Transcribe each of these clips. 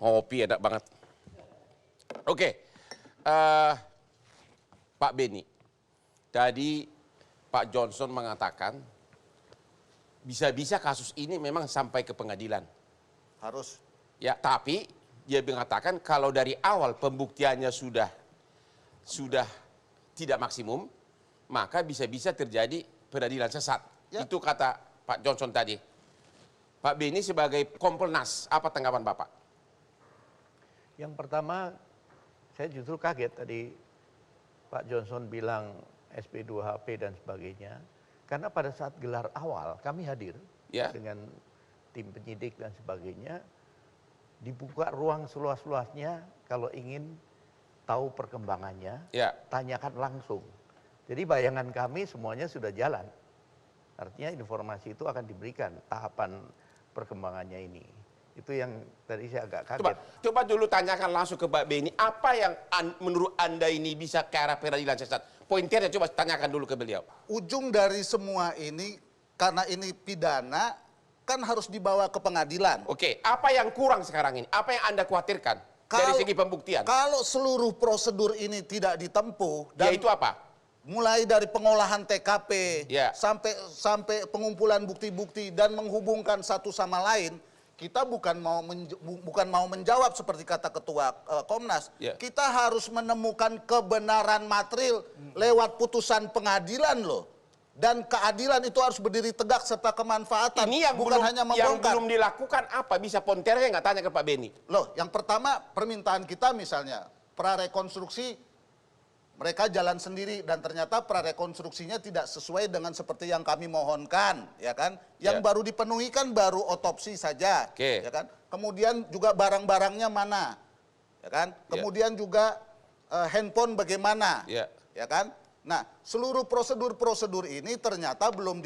Kopi enak banget. Oke, Pak Beni, tadi Pak Johnson mengatakan bisa-bisa kasus ini memang sampai ke pengadilan. Harus. Ya, tapi dia mengatakan kalau dari awal pembuktiannya sudah tidak maksimum, maka bisa-bisa terjadi peradilan sesat. Ya. Itu kata Pak Johnson tadi. Pak Beni sebagai Kompolnas, apa tanggapan Bapak? Yang pertama, saya justru kaget tadi Pak Johnson bilang SP2HP dan sebagainya. Karena pada saat gelar awal kami hadir dengan tim penyidik dan sebagainya, dibuka ruang seluas-luasnya kalau ingin tahu perkembangannya, tanyakan langsung. Jadi bayangan kami semuanya sudah jalan. Artinya informasi itu akan diberikan tahapan perkembangannya ini. Itu yang tadi saya agak kaget. Coba dulu tanyakan langsung ke Pak Beni, apa yang menurut Anda ini bisa ke arah peradilan sesat? Pointernya coba tanyakan dulu ke beliau. Ujung dari semua ini, karena ini pidana, kan harus dibawa ke pengadilan. Oke, apa yang kurang sekarang ini? Apa yang Anda khawatirkan dari segi pembuktian? Kalau seluruh prosedur ini tidak ditempuh, dan yaitu apa? Mulai dari pengolahan TKP sampai pengumpulan bukti-bukti dan menghubungkan satu sama lain, kita bukan mau menjawab seperti kata Ketua Komnas. Kita harus menemukan kebenaran material lewat putusan pengadilan loh. Dan keadilan itu harus berdiri tegak serta kemanfaatan. Ini yang bukan hanya membongkar. Yang belum dilakukan apa? Bisa ponternya nggak tanya ke Pak Beni? Loh, yang pertama permintaan kita misalnya prarekonstruksi. Mereka jalan sendiri dan ternyata prarekonstruksinya tidak sesuai dengan seperti yang kami mohonkan, ya kan? Yang baru dipenuhi kan baru otopsi saja, ya kan? Kemudian juga barang-barangnya mana, ya kan? Kemudian juga handphone bagaimana, ya kan? Nah, seluruh prosedur-prosedur ini ternyata belum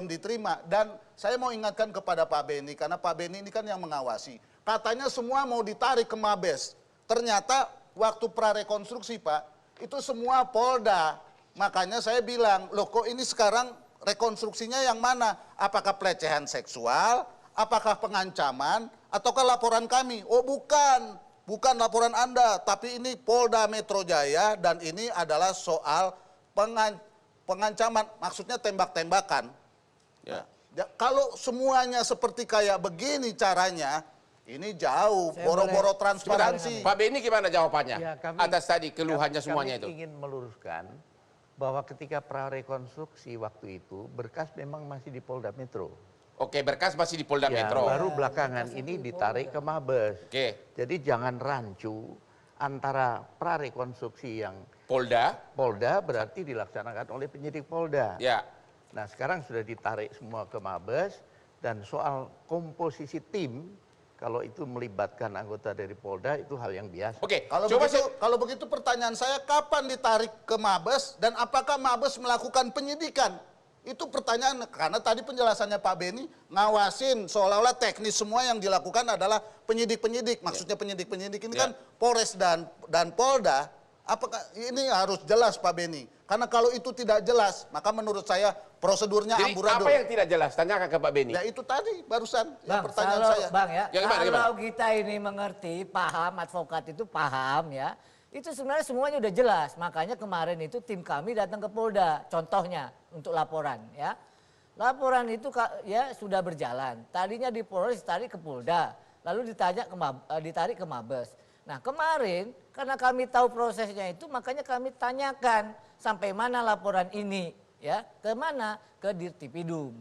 diterima dan saya mau ingatkan kepada Pak Beni karena Pak Beni ini kan yang mengawasi. Katanya semua mau ditarik ke Mabes. Ternyata waktu prarekonstruksi, Pak, itu semua Polda. Makanya saya bilang, loh kok ini sekarang rekonstruksinya yang mana? Apakah pelecehan seksual? Apakah pengancaman? Ataukah laporan kami? Oh bukan, bukan laporan Anda. Tapi ini Polda Metro Jaya dan ini adalah soal pengancaman. Maksudnya tembak-tembakan. Kalau semuanya seperti kayak begini caranya, ini jauh, boro-boro transparansi. Pak Beni gimana jawabannya? Ya, atas tadi keluhannya semuanya itu. Kami ingin meluruskan bahwa ketika prarekonstruksi waktu itu, berkas memang masih di Polda Metro. Oke, berkas masih di Polda Metro. Baru belakangan ini ditarik ke Mabes. Jadi jangan rancu antara prarekonstruksi yang Polda berarti dilaksanakan oleh penyidik Polda. Nah sekarang sudah ditarik semua ke Mabes dan soal komposisi tim, kalau itu melibatkan anggota dari Polda itu hal yang biasa. Oke, kalau begitu pertanyaan saya kapan ditarik ke Mabes dan apakah Mabes melakukan penyidikan? Itu pertanyaan karena tadi penjelasannya Pak Beni ngawasin seolah-olah teknis semua yang dilakukan adalah penyidik-penyidik. Maksudnya penyidik-penyidik ini kan Polres dan Polda. Apakah ini harus jelas Pak Beni? Karena kalau itu tidak jelas, maka menurut saya prosedurnya amburadul. Apa yang tidak jelas? Tanyakan ke Pak Beni. Ya itu tadi barusan Bang, pertanyaan saya. Bang ya, kalau kita ini mengerti, paham, advokat itu paham ya, itu sebenarnya semuanya udah jelas. Makanya kemarin itu tim kami datang ke Polda, contohnya untuk laporan ya. Laporan itu ya sudah berjalan. Tadinya di Polres ditarik ke Polda, lalu ditarik ke Mabes. Nah kemarin karena kami tahu prosesnya itu makanya kami tanyakan sampai mana laporan ini ya, ke mana? Ke Dirtipidum.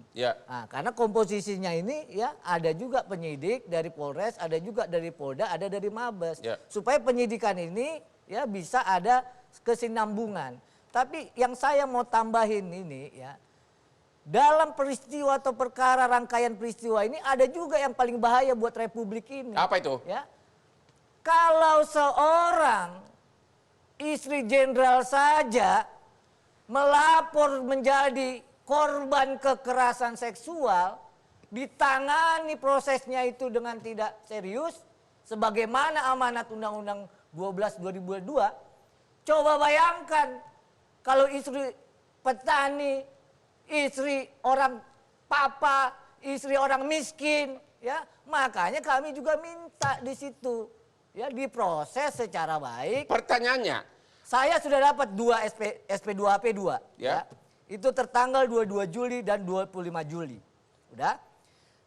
Nah, karena komposisinya ini ya ada juga penyidik dari Polres, ada juga dari Polda, ada dari Mabes. Supaya penyidikan ini ya bisa ada kesinambungan. Tapi yang saya mau tambahin ini ya, dalam peristiwa atau perkara rangkaian peristiwa ini ada juga yang paling bahaya buat Republik ini. Apa itu? Ya. Kalau seorang istri jenderal saja melapor menjadi korban kekerasan seksual, ditangani prosesnya itu dengan tidak serius, sebagaimana amanat Undang-Undang 12 2002, coba bayangkan kalau istri petani, istri orang papa, istri orang miskin, Ya, makanya kami juga minta di situ ya diproses secara baik. Pertanyaannya, Saya sudah dapat 2 SP2HP 2 Ya. ya. Itu tertanggal 22 Juli dan 25 Juli. Udah.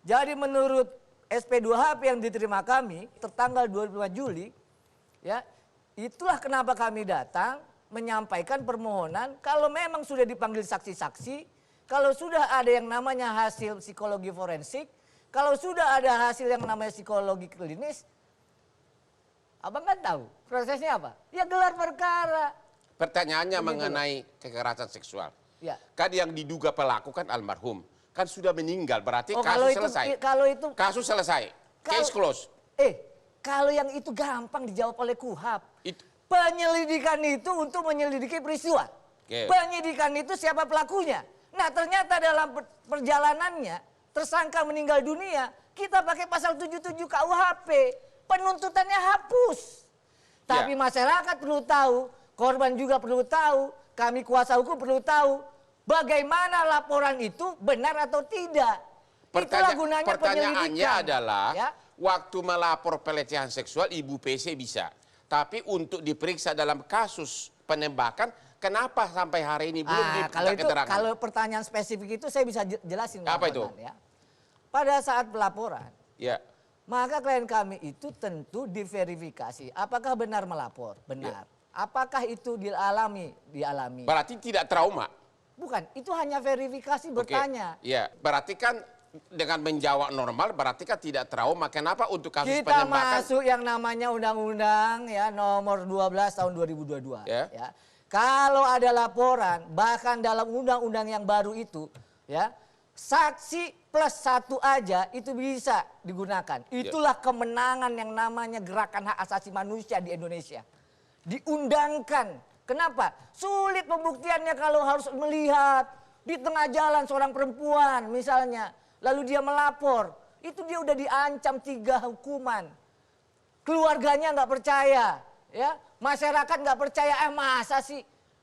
Jadi menurut SP2HP yang diterima kami tertanggal 25 Juli ya, itulah kenapa kami datang menyampaikan permohonan kalau memang sudah dipanggil saksi-saksi, kalau sudah ada yang namanya hasil psikologi forensik, kalau sudah ada hasil yang namanya psikologi klinis, Abang kan tahu prosesnya apa? Ya gelar perkara. pertanyaannya Begitu mengenai kekerasan seksual. Ya. Kan yang diduga pelaku kan almarhum. Kan sudah meninggal, berarti Oh, kasus selesai. kalau itu Kasus selesai. Case close. Kalau yang itu gampang dijawab oleh KUHAP. Itu. Penyelidikan itu untuk menyelidiki peristiwa. Oke. Penyidikan itu siapa pelakunya. Nah ternyata dalam perjalanannya tersangka meninggal dunia, kita pakai pasal 77 KUHP. Penuntutannya hapus. Tapi masyarakat perlu tahu, korban juga perlu tahu, kami kuasa hukum perlu tahu bagaimana laporan itu benar atau tidak. Itulah gunanya Pertanyaannya penyelidikan. adalah, Ya. waktu melapor pelecehan seksual Ibu PC bisa. Tapi untuk diperiksa dalam kasus penembakan, kenapa sampai hari ini belum diminta keterangan? Kalau pertanyaan spesifik itu saya bisa jelasin. Apa Bang itu? Rahman, ya. Pada saat pelaporan, Ya. maka klien kami itu tentu diverifikasi. Apakah benar melapor? Benar. Apakah itu dialami? Dialami. Berarti tidak trauma. Bukan, itu hanya verifikasi bertanya. Iya, berarti kan dengan menjawab normal berarti kan tidak trauma. Kenapa untuk kasus Kita penembakan? masuk yang namanya undang-undang ya nomor 12 tahun 2022 Ya. ya. Kalau ada laporan bahkan dalam undang-undang yang baru itu ya, saksi plus 1 aja itu bisa digunakan. Itulah kemenangan yang namanya gerakan hak asasi manusia di Indonesia. Diundangkan. Kenapa? Sulit pembuktiannya kalau harus melihat di tengah jalan seorang perempuan misalnya. Lalu dia melapor. Itu dia udah diancam 3 hukuman. Keluarganya nggak percaya. Ya, masyarakat nggak percaya. Masa sih?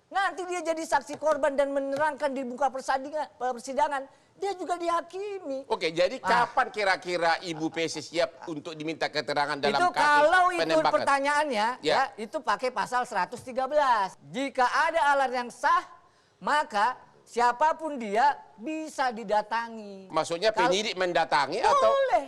Nanti dia jadi saksi korban dan menerangkan di muka persidangan. Dia juga dihakimi. Oke, jadi kapan kira-kira Ibu PC siap untuk diminta keterangan dalam Itu kasus kalau itu penembakan? pertanyaannya Ya. ya itu pakai pasal 113. Jika ada alat yang sah, maka siapapun dia bisa didatangi. Maksudnya Kalau- penyidik mendatangi atau Boleh.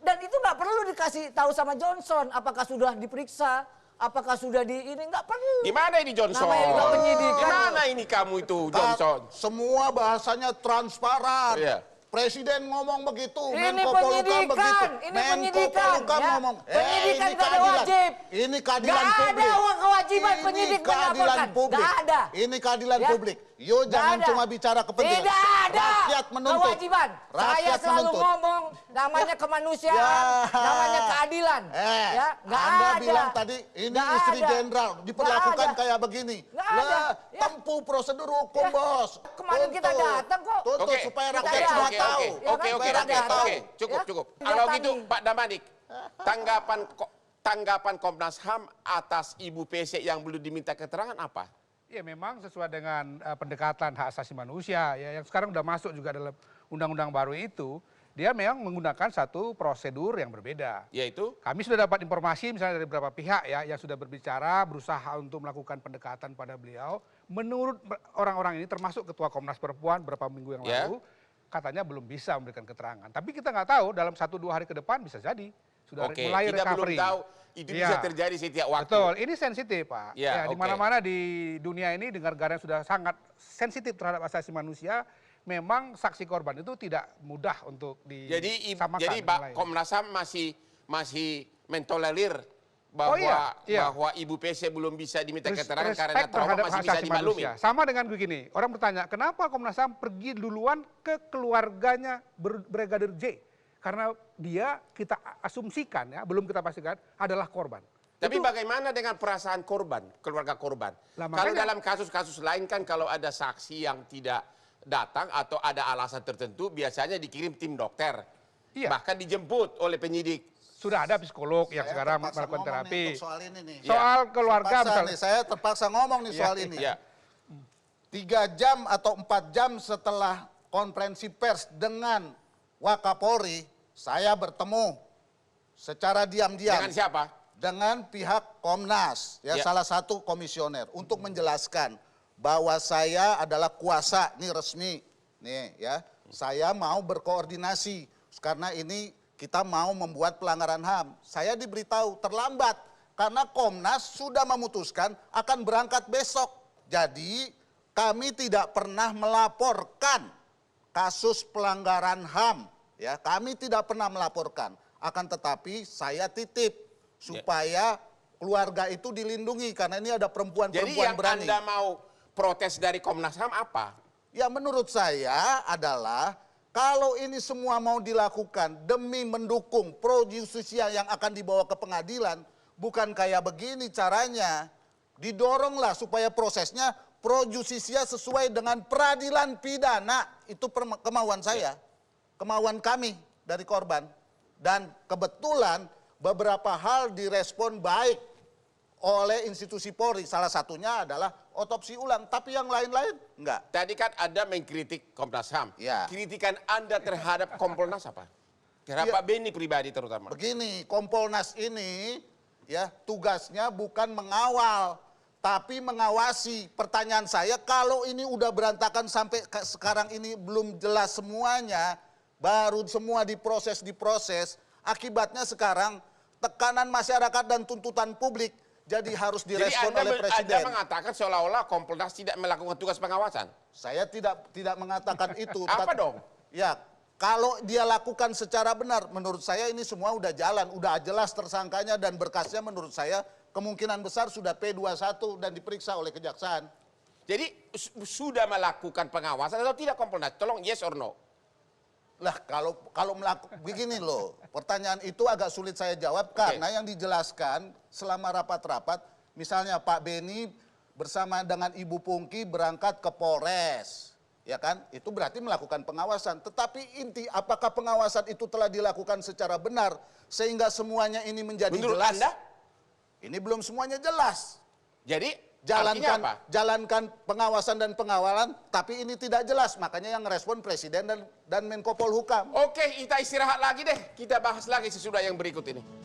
Dan itu nggak perlu dikasih tahu sama Johnson apakah sudah diperiksa, apakah sudah ini nggak perlu. gimana ini Johnson? Namanya juga penyidikan. Gimana ini kamu itu Johnson? Semua bahasanya transparan. Iya. Presiden ngomong begitu, Ini Menko Polhukam penyidikan, begitu, ini Menko penyidikan, Polhukam ya. ngomong, Penyidikan ini nggak ada keadilan, wajib. ini keadilan Nggak ada publik, kewajiban ini penyidik keadilan melaporkan. publik, Nggak ada. ini keadilan Ya. publik. Yo Nggak jangan ada. cuma bicara kepentingan, Tidak ada rakyat menuntut, kewajiban. Saya rakyat selalu menuntut. ngomong namanya kemanusiaan, Ya. namanya keadilan. Ya, nggak Anda ada. bilang tadi ini Nggak istri ada. jenderal diperlakukan Nggak ada. kayak begini. Nggak ada. Lah, Ya. tempuh prosedur hukum, Ya. Bos. Kemarin kita Tuntut. datang kok. Tuntut Oke, supaya Kita rakyat datang. semua oke, tahu. oke, Ya kan? oke, Supaya rakyat datang. tahu. oke, cukup, Ya. cukup. Didatangi. Kalau gitu Pak Damanik, tanggapan Komnas HAM atas Ibu PC yang belum diminta keterangan apa? Ya memang sesuai dengan pendekatan hak asasi manusia ya yang sekarang udah masuk juga dalam undang-undang baru itu, dia memang menggunakan satu prosedur yang berbeda. Yaitu? Kami sudah dapat informasi misalnya dari beberapa pihak ya yang sudah berbicara, berusaha untuk melakukan pendekatan pada beliau. Menurut orang-orang ini termasuk Ketua Komnas Perempuan beberapa minggu yang Ya. lalu, katanya belum bisa memberikan keterangan. Tapi kita nggak tahu dalam 1-2 hari ke depan bisa jadi sudah Oke, mulai kita recovery. belum tahu itu bisa Ya. terjadi setiap waktu. Betul, ini sensitif Pak. Ya, Di oke. mana-mana di dunia ini negara-negara yang sudah sangat sensitif terhadap asasi manusia, memang saksi korban itu tidak mudah untuk Jadi disamakan. jadi dengan lain. Komnas HAM masih mentolerir bahwa iya. bahwa Ibu PC belum bisa diminta keterangan Respect karena trauma terhadap masih hak bisa asasi dimaklumi. manusia. Sama dengan begini, orang bertanya, kenapa Komnas HAM pergi duluan ke keluarganya Brigadir J? Karena dia kita asumsikan ya, belum kita pastikan adalah korban. Tapi Itu- bagaimana dengan perasaan korban, keluarga korban? Lah, Kalau makanya- dalam kasus-kasus lain kan kalau ada saksi yang tidak datang atau ada alasan tertentu biasanya dikirim tim dokter. Iya. Bahkan dijemput oleh penyidik. sudah ada psikolog yang Saya sekarang terpaksa melakukan ngomong nih terapi. untuk soal ini nih. Soal keluarga Terpaksa misalnya. nih, saya terpaksa ngomong nih soal ini. Ya. 3 jam atau 4 jam setelah konferensi pers dengan Wakapolri, saya bertemu secara diam-diam Dengan siapa? dengan pihak Komnas, ya, Ya. salah satu komisioner, untuk menjelaskan bahwa saya adalah kuasa, ini resmi, nih ya, saya mau berkoordinasi karena ini kita mau membuat pelanggaran HAM. Saya diberitahu terlambat karena Komnas sudah memutuskan akan berangkat besok. Jadi kami tidak pernah melaporkan kasus pelanggaran HAM, ya, kami tidak pernah melaporkan. Akan tetapi saya titip supaya keluarga itu dilindungi karena ini ada Jadi perempuan-perempuan yang berani. Anda mau protes dari Komnas HAM apa? Ya menurut saya adalah kalau ini semua mau dilakukan demi mendukung pro justisia yang akan dibawa ke pengadilan, bukan kayak begini caranya. Didoronglah supaya prosesnya pro justisia sesuai dengan peradilan pidana. Itu kemauan saya, kemauan kami dari korban. Dan kebetulan beberapa hal direspon baik oleh institusi Polri. Salah satunya adalah otopsi ulang, tapi yang lain-lain enggak. Tadi kan Anda mengkritik Komnas HAM. Ya. Kritikan Anda terhadap Kompolnas apa? Terhadap Ya. Pak Beni pribadi terutama. Begini, Kompolnas ini ya tugasnya bukan mengawal, tapi mengawasi. Pertanyaan saya, kalau ini udah berantakan sampai sekarang ini belum jelas semuanya, baru semua diproses, akibatnya sekarang tekanan masyarakat dan tuntutan publik jadi harus Jadi direspon oleh Anda Presiden. mengatakan seolah-olah Kompolnas tidak melakukan tugas pengawasan. Saya tidak mengatakan itu. Apa dong? Ya, kalau dia lakukan secara benar, menurut saya ini semua udah jalan, udah jelas tersangkanya dan berkasnya menurut saya kemungkinan besar sudah P21 dan diperiksa oleh kejaksaan. Jadi sudah melakukan pengawasan atau tidak Kompolnas? Tolong yes or no. Lah kalau melakukan begini loh, pertanyaan itu agak sulit saya jawab karena yang dijelaskan selama rapat-rapat, misalnya Pak Beni bersama dengan Ibu Pungki berangkat ke Polres, ya kan? Itu berarti melakukan pengawasan. Tetapi inti apakah pengawasan itu telah dilakukan secara benar sehingga semuanya ini menjadi Menurut jelas? Anda? Ini belum semuanya jelas. Jadi artinya apa? Jalankan pengawasan dan pengawalan, tapi ini tidak jelas. Makanya yang respon Presiden dan Menko Polhukam. Oke, kita istirahat lagi deh. Kita bahas lagi sesudah yang berikut ini.